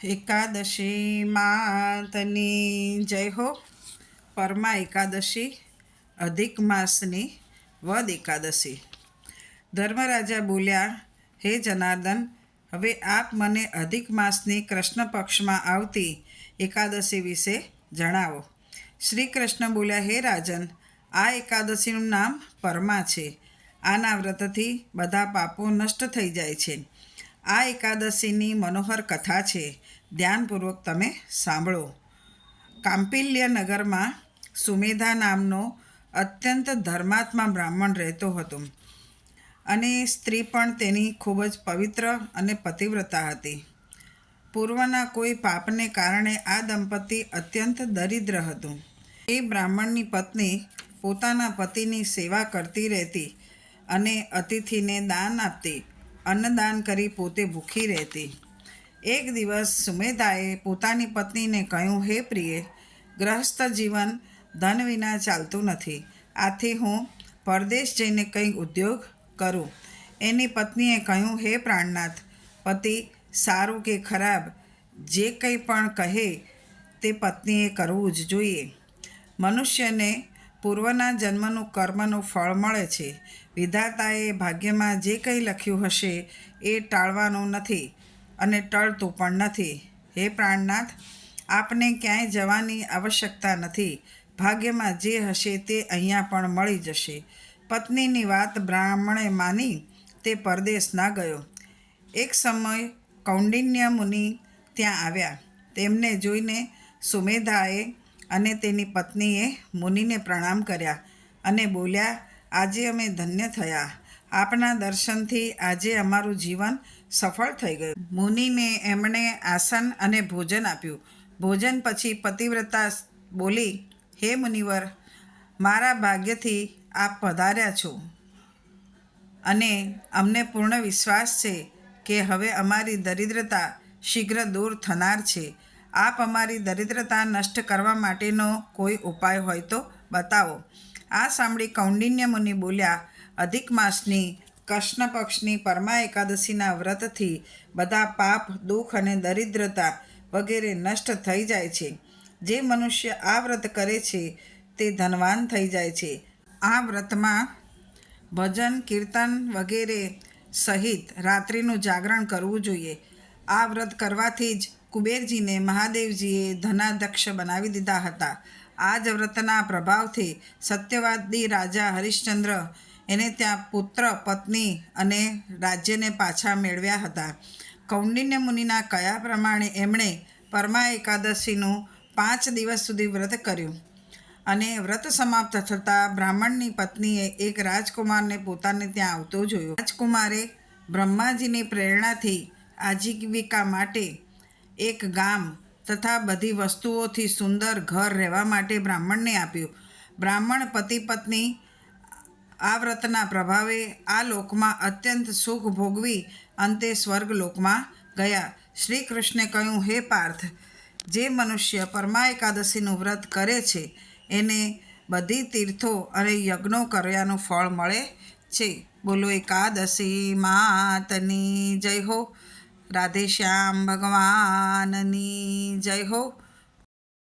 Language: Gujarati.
એકાદશી માતની જય હો. પरमा એકાદશી અધિક માસની વદ એકાદશી. ધર્મરાજા બોલ્યા, હે જનાર્દન, હવે આપ મને અધિક માસની કૃષ્ણ પક્ષમાં આવતી એકાદશી વિશે જણાવો. શ્રી કૃષ્ણ બોલ્યા, હે રાજન, આ એકાદશીનું નામ પरमा છે. આના વ્રતથી બધા પાપો નષ્ટ થઈ જાય છે. આ એકાદશીની મનોહર કથા છે. ધ્યાનપૂર્વક તમે સાંભળો. કાંપિલ્ય નગરમાં સુમેધા નામનો અત્યંત ધર્માત્મા બ્રાહ્મણ રહેતો હતો અને સ્ત્રી પણ તેની ખૂબ જ પવિત્ર અને પતિવ્રતા હતી. પૂર્વના કોઈ પાપને કારણે આ દંપતી અત્યંત દરિદ્ર હતું. એ બ્રાહ્મણની પત્ની પોતાના પતિની સેવા કરતી રહેતી અને અતિથિને દાન આપતી, અન્નદાન કરી પોતે ભૂખી રહેતી. એક દિવસ સુમેધાએ પોતાની પત્નીને કહ્યું, હે પ્રિય, ગ્રહસ્થ જીવન ધન વિના ચાલતું નથી. આથી હું પરદેશ જઈને કંઈક ઉદ્યોગ કરું. એની પત્નીએ કહ્યું, હે પ્રાણનાથ, પતિ સારું કે ખરાબ જે કંઈ પણ કહે તે પત્નીએ કરવું જ જોઈએ. મનુષ્યને પૂર્વના જન્મનું કર્મનું ફળ મળે છે. વિધાતાએ ભાગ્યમાં જે કંઈ લખ્યું હશે એ ટાળવાનું નથી અને ટળતું પણ નથી. હે પ્રાણનાથ, આપને ક્યાંય જવાની આવશ્યકતા નથી. ભાગ્યમાં જે હશે તે અહીંયા પણ મળી જશે. પત્નીની વાત બ્રાહ્મણે માની તે પરદેશ ના ગયો. એક સમય કૌંડિન્ય મુનિ ત્યાં આવ્યા. તેમને જોઈને સુમેધાએ અને તેની પત્નીએ મુનિને પ્રણામ કર્યા અને બોલ્યા, આજે અમે ધન્ય થયા. આપના દર્શનથી આજે અમારું જીવન સફળ થઈ ગયું. મુનિને એમણે આસન અને ભોજન આપ્યું. ભોજન પછી પતિવ્રતા બોલી, હે મુનિવર, મારા ભાગ્યથી આપ પધાર્યા છો અને અમને પૂર્ણ વિશ્વાસ છે કે હવે અમારી દરિદ્રતા શીઘ્ર દૂર થનાર છે. આપ અમારી દરિદ્રતા નષ્ટ કરવા માટેનો કોઈ ઉપાય હોય તો બતાવો. આ સાંભળી કૌંડિન્ય મુનિ બોલ્યા, અધિક માસની કૃષ્ણ પક્ષની પरमा એકાદશીના વ્રતથી બધા પાપ, દુઃખ અને દરિદ્રતા વગેરે નષ્ટ થઈ જાય છે. જે મનુષ્ય આ વ્રત કરે છે તે ધનવાન થઈ જાય છે. આ વ્રતમાં ભજન, કીર્તન વગેરે સહિત રાત્રિનું જાગરણ કરવું જોઈએ. આ વ્રત કરવાથી જ કુબેરજીને મહાદેવજીએ ધનાધ્યક્ષ બનાવી દીધા હતા. આ જ વ્રતના પ્રભાવથી સત્યવાદી રાજા હરિશ્ચંદ્ર એને ત્યાં પુત્ર, પત્ની અને રાજ્યને પાછા મેળવ્યા હતા. કૌંડિન્ય મુનિના કહ્યા પ્રમાણે એમણે પरमा એકાદશીનું 5 દિવસ સુધી વ્રત કર્યું અને વ્રત સમાપ્ત થતાં બ્રાહ્મણની પત્નીએ એક રાજકુમારને પોતાને ત્યાં આવતો જોયો. રાજકુમારે બ્રહ્માજીની પ્રેરણાથી આજીવિકા માટે એક ગામ તથા બધી વસ્તુઓથી સુંદર ઘર રહેવા માટે બ્રાહ્મણને આપ્યું. બ્રાહ્મણ પતિ પત્ની આ વ્રતના પ્રભાવે આ લોકમાં અત્યંત સુખ ભોગવી અંતે સ્વર્ગલોકમાં ગયા. શ્રી કૃષ્ણે કહ્યું, હે પાર્થ, જે મનુષ્ય પरमा એકાદશીનું વ્રત કરે છે એને બધી તીર્થો અને યજ્ઞો કર્યાનું ફળ મળે છે. બોલો એકાદશી માતની જય હો. રાધેશ્યામ ભગવાનની જય હો.